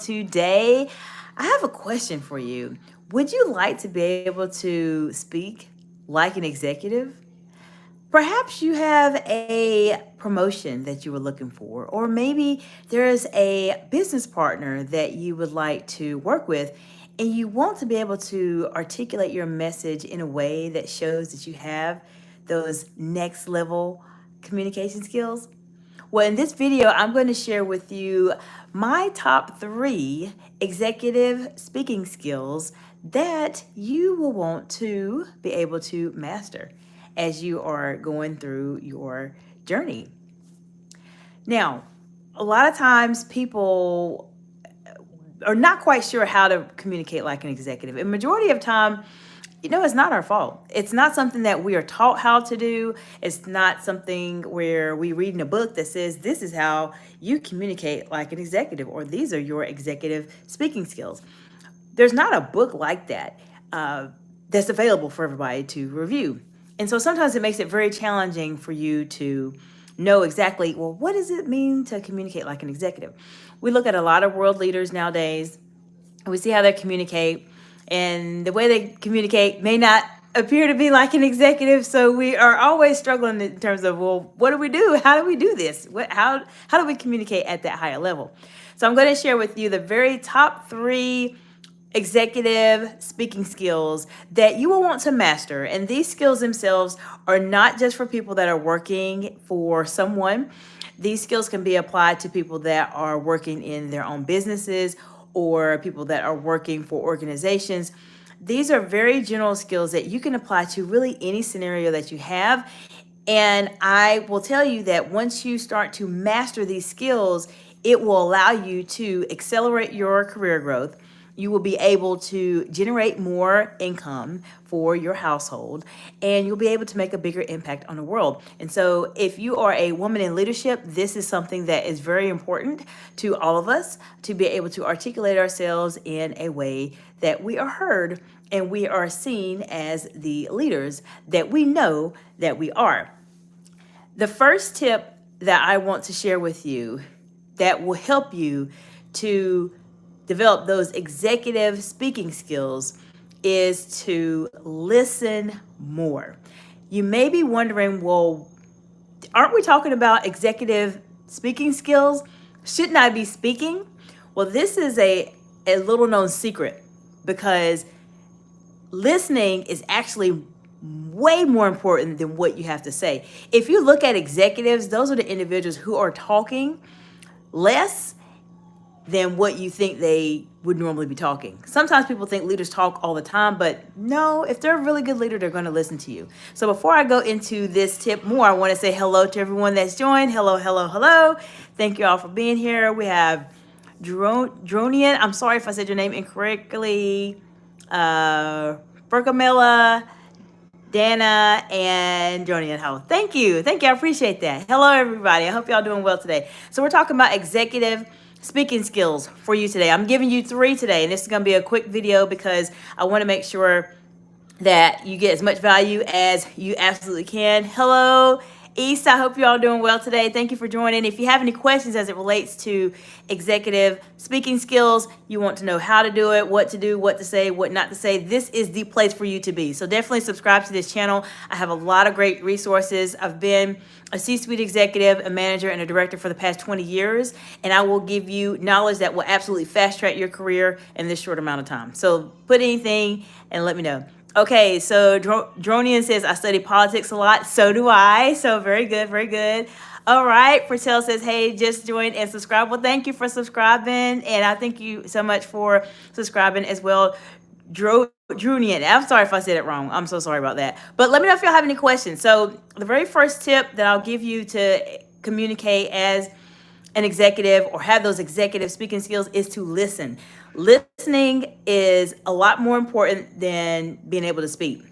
Today, I have a question for you. Would you like to be able to speak like an executive? Perhaps you have a promotion that you were looking for, or maybe there's a business partner that you would like to work with, and you want to be able to articulate your message in a way that shows that you have those next level communication skills. Well, in this video, I'm going to share with you my top three executive speaking skills that you will want to be able to master as you are going through your journey. Now, a lot of times people are not quite sure how to communicate like an executive. And majority of time, it's not our fault. It's not something that we are taught how to do. It's not something where we read in a book that says this is how you communicate like an executive, or these are your executive speaking skills. There's not a book like that that's available for everybody to review. And so sometimes it makes it very challenging for you to know exactly, well, what does it mean to communicate like an executive? We look at a lot of world leaders nowadays, and we see how they communicate, and the way they communicate may not appear to be like an executive. So we are always struggling in terms of, well, what do we do? How do we do this? How do we communicate at that higher level? So I'm going to share with you the very top three executive speaking skills that you will want to master. And these skills themselves are not just for people that are working for someone. These skills can be applied to people that are working in their own businesses or people that are working for organizations. These are very general skills that you can apply to really any scenario that you have. And I will tell you that once you start to master these skills, it will allow you to accelerate your career growth. You will be able to generate more income for your household, and you'll be able to make a bigger impact on the world. And so if you are a woman in leadership, this is something that is very important to all of us, to be able to articulate ourselves in a way that we are heard and we are seen as the leaders that we know that we are. The first tip that I want to share with you that will help you to develop those executive speaking skills is to listen more. You may be wondering, well, aren't we talking about executive speaking skills? Shouldn't I be speaking? Well, this is a little known secret, because listening is actually way more important than what you have to say. If you look at executives, those are the individuals who are talking less than what you think they would normally be talking. Sometimes people think leaders talk all the time, but no, if they're a really good leader, they're going to listen to you. So before I go into this tip more, I want to say hello to everyone that's joined. Hello, hello, hello. Thank you all for being here. We have Dronian. I'm sorry if I said your name incorrectly. Berkamilla, Dana, and Dronian. Ho. Thank you. Thank you. I appreciate that. Hello, everybody. I hope y'all doing well today. So we're talking about executive speaking skills for you today. I'm giving you three today, and this is going to be a quick video because I want to make sure that you get as much value as you absolutely can. Hello, East. I hope you're all doing well today. Thank you for joining. If you have any questions as it relates to executive speaking skills, you want to know how to do it, what to do, what to say, what not to say, this is the place for you to be. So definitely subscribe to this channel. I have a lot of great resources. I've been a C-suite executive, a manager, and a director for the past 20 years, and I will give you knowledge that will absolutely fast track your career in this short amount of time. So put anything and let me know. Okay, so Dronian says, I study politics a lot. So do I. So very good, very good. All right, Patel says, hey, just join and subscribe. Well, thank you for subscribing, and I thank you so much for subscribing as well. Drunian, I'm sorry if I said it wrong. I'm so sorry about that. But let me know if y'all have any questions. So the very first tip that I'll give you to communicate as an executive or have those executive speaking skills is to listen. Listening is a lot more important than being able to speak,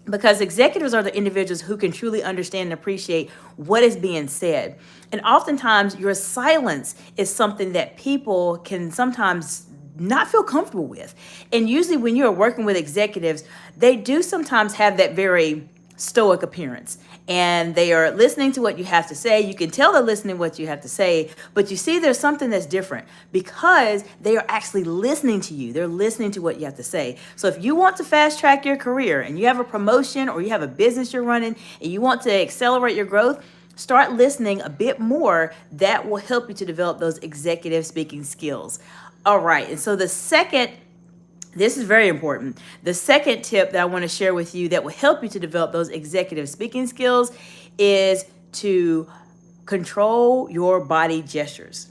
because executives are the individuals who can truly understand and appreciate what is being said. And oftentimes your silence is something that people can sometimes not feel comfortable with. And usually when you're working with executives, they do sometimes have that very stoic appearance, and they are listening to what you have to say. You can tell they're listening to what you have to say, but you see there's something that's different because they are actually listening to you. They're listening to what you have to say. So if you want to fast track your career and you have a promotion or you have a business you're running and you want to accelerate your growth, start listening a bit more. That will help you to develop those executive speaking skills. All right. And so this is very important. The second tip that I want to share with you that will help you to develop those executive speaking skills is to control your body gestures.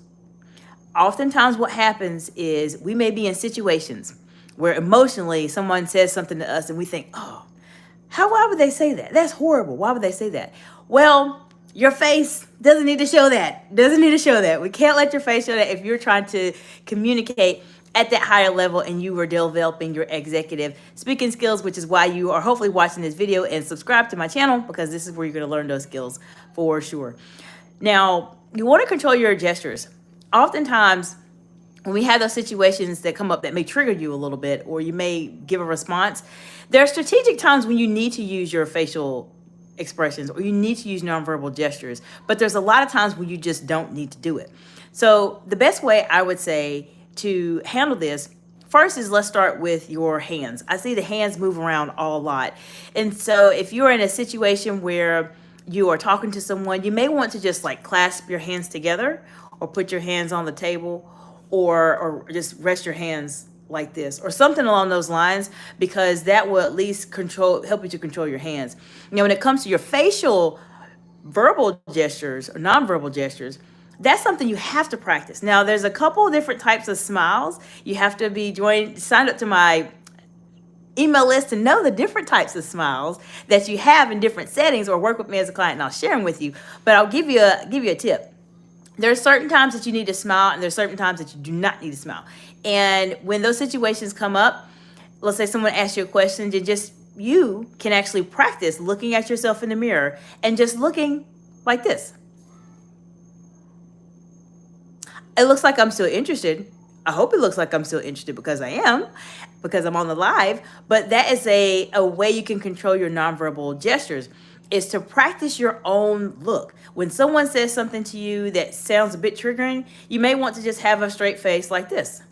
Oftentimes what happens is we may be in situations where emotionally someone says something to us and we think, oh, why would they say that? That's horrible. Why would they say that? Well, your face doesn't need to show that. Doesn't need to show that. We can't let your face show that if you're trying to communicate at that higher level and you are developing your executive speaking skills, which is why you are hopefully watching this video and subscribe to my channel, because this is where you're going to learn those skills for sure. Now, you want to control your gestures. Oftentimes, when we have those situations that come up that may trigger you a little bit, or you may give a response, there are strategic times when you need to use your facial expressions or you need to use nonverbal gestures, but there's a lot of times when you just don't need to do it. So the best way I would say to handle this first is, let's start with your hands. I see the hands move around a lot. And so if you're in a situation where you are talking to someone, you may want to just like clasp your hands together or put your hands on the table or just rest your hands like this or something along those lines, because that will at least help you to control your hands. Now, when it comes to your facial verbal gestures or nonverbal gestures, that's something you have to practice. Now, there's a couple of different types of smiles. You have to be signed up to my email list to know the different types of smiles that you have in different settings, or work with me as a client and I'll share them with you. But I'll give you a tip. There are certain times that you need to smile and there's certain times that you do not need to smile. And when those situations come up, let's say someone asks you a question, you can actually practice looking at yourself in the mirror and just looking like this. It looks like I'm still interested. I hope it looks like I'm still interested, because I am, because I'm on the live. But that is a way you can control your nonverbal gestures, is to practice your own look. When someone says something to you that sounds a bit triggering, you may want to just have a straight face like this.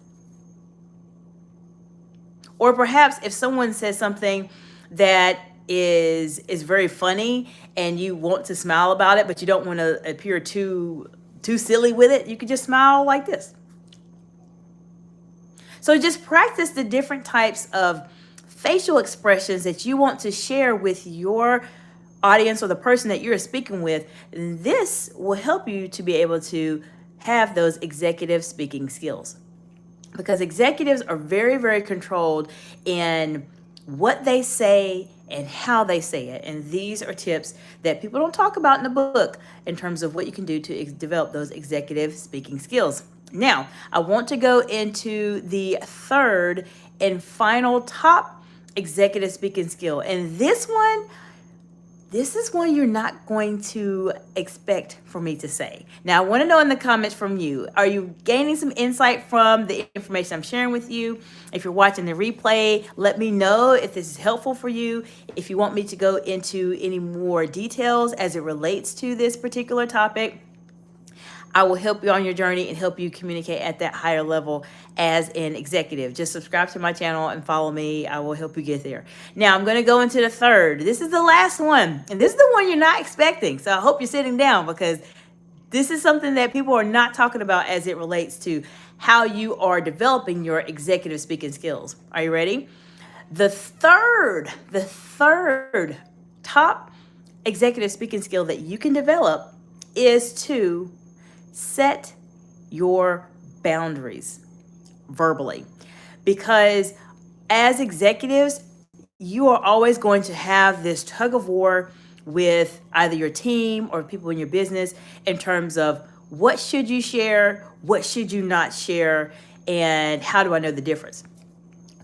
Or perhaps if someone says something that is very funny and you want to smile about it, but you don't want to appear too silly with it, you could just smile like this. So just practice the different types of facial expressions that you want to share with your audience or the person that you're speaking with. This will help you to be able to have those executive speaking skills, because executives are very, very controlled in what they say and how they say it. And these are tips that people don't talk about in the book in terms of what you can do to develop those executive speaking skills. Now, I want to go into the third and final top executive speaking skill. And this is one you're not going to expect for me to say. Now, I want to know in the comments from you, are you gaining some insight from the information I'm sharing with you? If you're watching the replay, let me know if this is helpful for you. If you want me to go into any more details as it relates to this particular topic, I will help you on your journey and help you communicate at that higher level as an executive. Just subscribe to my channel and follow me. I will help you get there. Now, I'm going to go into the third. This is the last one, and this is the one you're not expecting. So I hope you're sitting down, because this is something that people are not talking about as it relates to how you are developing your executive speaking skills. Are you ready? The third top executive speaking skill that you can develop is to set your boundaries verbally, because as executives, you are always going to have this tug of war with either your team or people in your business in terms of what should you share, what should you not share, and how do I know the difference?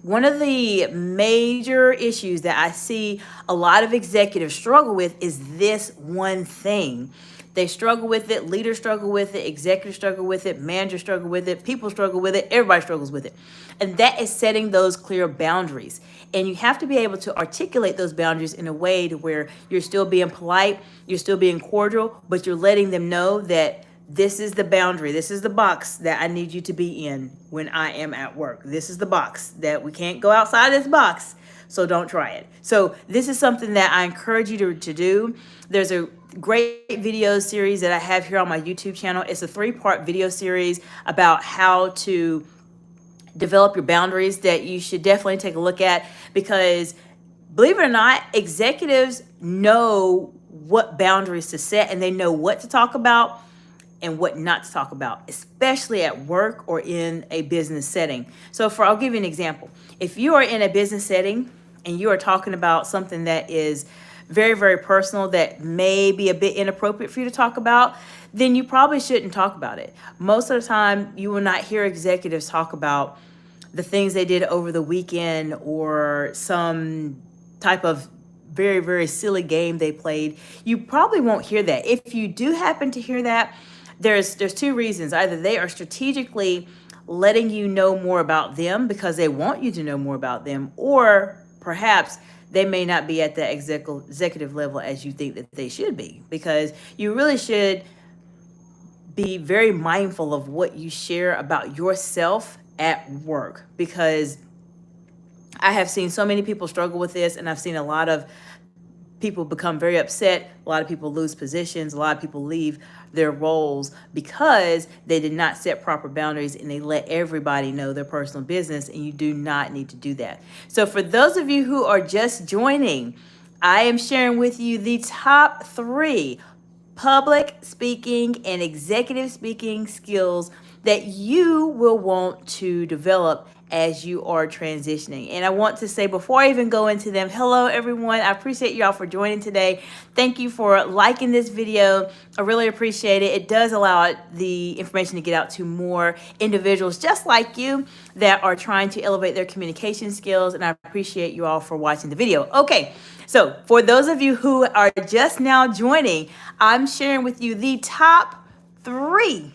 One of the major issues that I see a lot of executives struggle with is this one thing. They struggle with it. Leaders struggle with it. Executives struggle with it. Managers struggle with it. People struggle with it. Everybody struggles with it. And that is setting those clear boundaries. And you have to be able to articulate those boundaries in a way to where you're still being polite, you're still being cordial, but you're letting them know that this is the boundary. This is the box that I need you to be in when I am at work. This is the box that we can't go outside this box. So don't try it. So this is something that I encourage you to do. There's a great video series that I have here on my YouTube channel. It's a 3-part video series about how to develop your boundaries that you should definitely take a look at, because believe it or not, executives know what boundaries to set, and they know what to talk about and what not to talk about, especially at work or in a business setting. So I'll give you an example. If you are in a business setting and you are talking about something that is very, very personal, that may be a bit inappropriate for you to talk about, then you probably shouldn't talk about it. Most of the time, you will not hear executives talk about the things they did over the weekend or some type of very, very silly game they played. You probably won't hear that. If you do happen to hear that, there's 2 reasons. Either they are strategically letting you know more about them because they want you to know more about them, or perhaps they may not be at the executive level as you think that they should be, because you really should be very mindful of what you share about yourself at work, because I have seen so many people struggle with this, and I've seen a lot of people become very upset. A lot of people lose positions. A lot of people leave their roles because they did not set proper boundaries and they let everybody know their personal business, and you do not need to do that. So for those of you who are just joining, I am sharing with you the top 3 public speaking and executive speaking skills that you will want to develop as you are transitioning. And I want to say, before I even go into them, hello everyone. I appreciate y'all for joining today. Thank you for liking this video. I really appreciate it. It does allow the information to get out to more individuals just like you that are trying to elevate their communication skills. And I appreciate you all for watching the video. Okay, so for those of you who are just now joining, I'm sharing with you the top three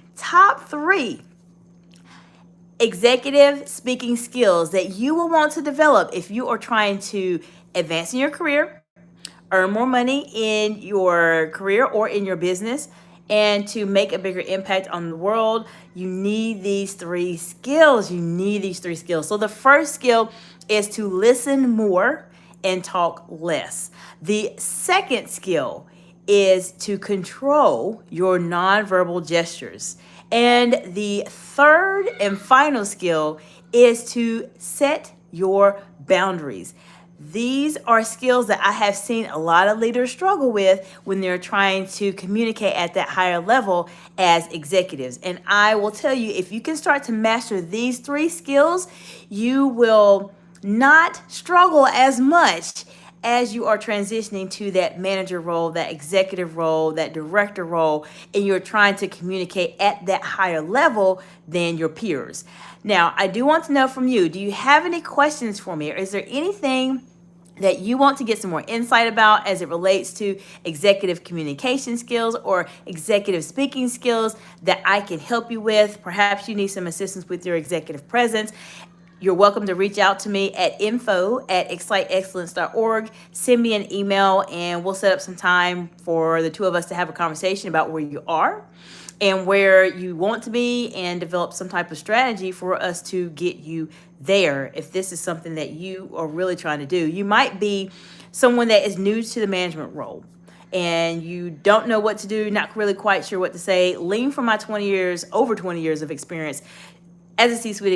executive speaking skills that you will want to develop if you are trying to advance in your career, earn more money in your career or in your business, and to make a bigger impact on the world. You need these 3 skills. So the first skill is to listen more and talk less. The second skill is to control your nonverbal gestures. And the third and final skill is to set your boundaries. These are skills that I have seen a lot of leaders struggle with when they're trying to communicate at that higher level as executives. And I will tell you, if you can start to master these 3 skills, you will not struggle as much as you are transitioning to that manager role, that executive role, that director role, and you're trying to communicate at that higher level than your peers. Now, I do want to know from you, do you have any questions for me? Or is there anything that you want to get some more insight about as it relates to executive communication skills or executive speaking skills that I can help you with? Perhaps you need some assistance with your executive presence. You're welcome to reach out to me at info@exciteexcellence.org. Send me an email and we'll set up some time for the 2 of us to have a conversation about where you are and where you want to be, and develop some type of strategy for us to get you there if this is something that you are really trying to do. You might be someone that is new to the management role and you don't know what to do, not really quite sure what to say. Lean from my over 20 years of experience as a C-suite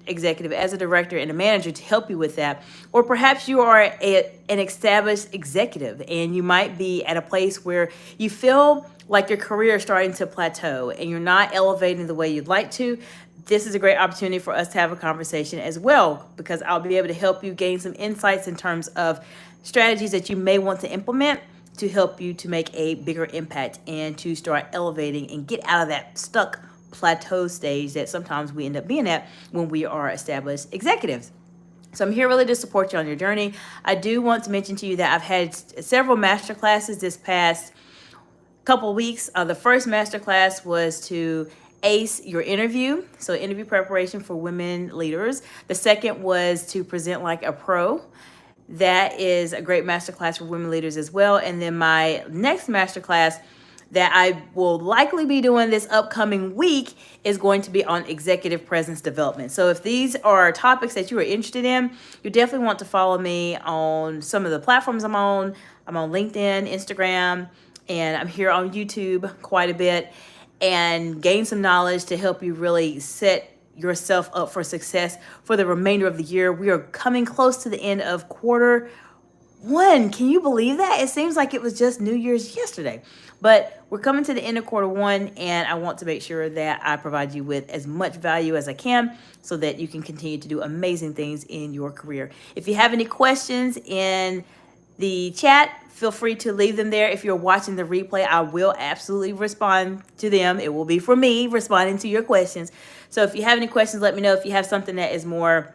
executive, as a director and a manager to help you with that. Or perhaps you are an established executive and you might be at a place where you feel like your career is starting to plateau and you're not elevating the way you'd like to. This is a great opportunity for us to have a conversation as well, because I'll be able to help you gain some insights in terms of strategies that you may want to implement to help you to make a bigger impact and to start elevating and get out of that stuck plateau stage that sometimes we end up being at when we are established executives. So I'm here really to support you on your journey. I do want to mention to you that I've had several master classes this past couple weeks. The first masterclass was to ace your interview, so interview preparation for women leaders. The second was to present like a pro. That is a great masterclass for women leaders as well. And then my next masterclass that I will likely be doing this upcoming week is going to be on executive presence development. So if these are topics that you are interested in, you definitely want to follow me on some of the platforms I'm on. I'm on LinkedIn, Instagram, and I'm here on YouTube quite a bit, and gain some knowledge to help you really set yourself up for success for the remainder of the year. We are coming close to the end of quarter 1. Can you believe that? It seems like it was just New Year's yesterday, but we're coming to the end of quarter 1, and I want to make sure that I provide you with as much value as I can so that you can continue to do amazing things in your career. If you have any questions in the chat, feel free to leave them there. If you're watching the replay, I will absolutely respond to them. It will be for me responding to your questions. So if you have any questions, let me know. If you have something that is more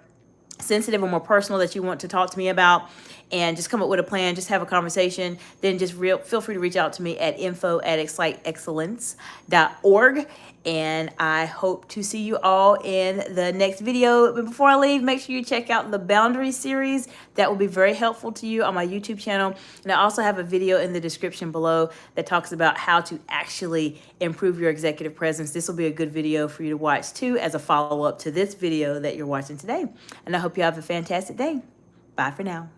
sensitive or more personal that you want to talk to me about, and just come up with a plan, just have a conversation, then just feel free to reach out to me at info@exciteexcellence.org. And I hope to see you all in the next video. But before I leave, make sure you check out the Boundary series. That will be very helpful to you on my YouTube channel. And I also have a video in the description below that talks about how to actually improve your executive presence. This will be a good video for you to watch too, as a follow-up to this video that you're watching today. And I hope you have a fantastic day. Bye for now.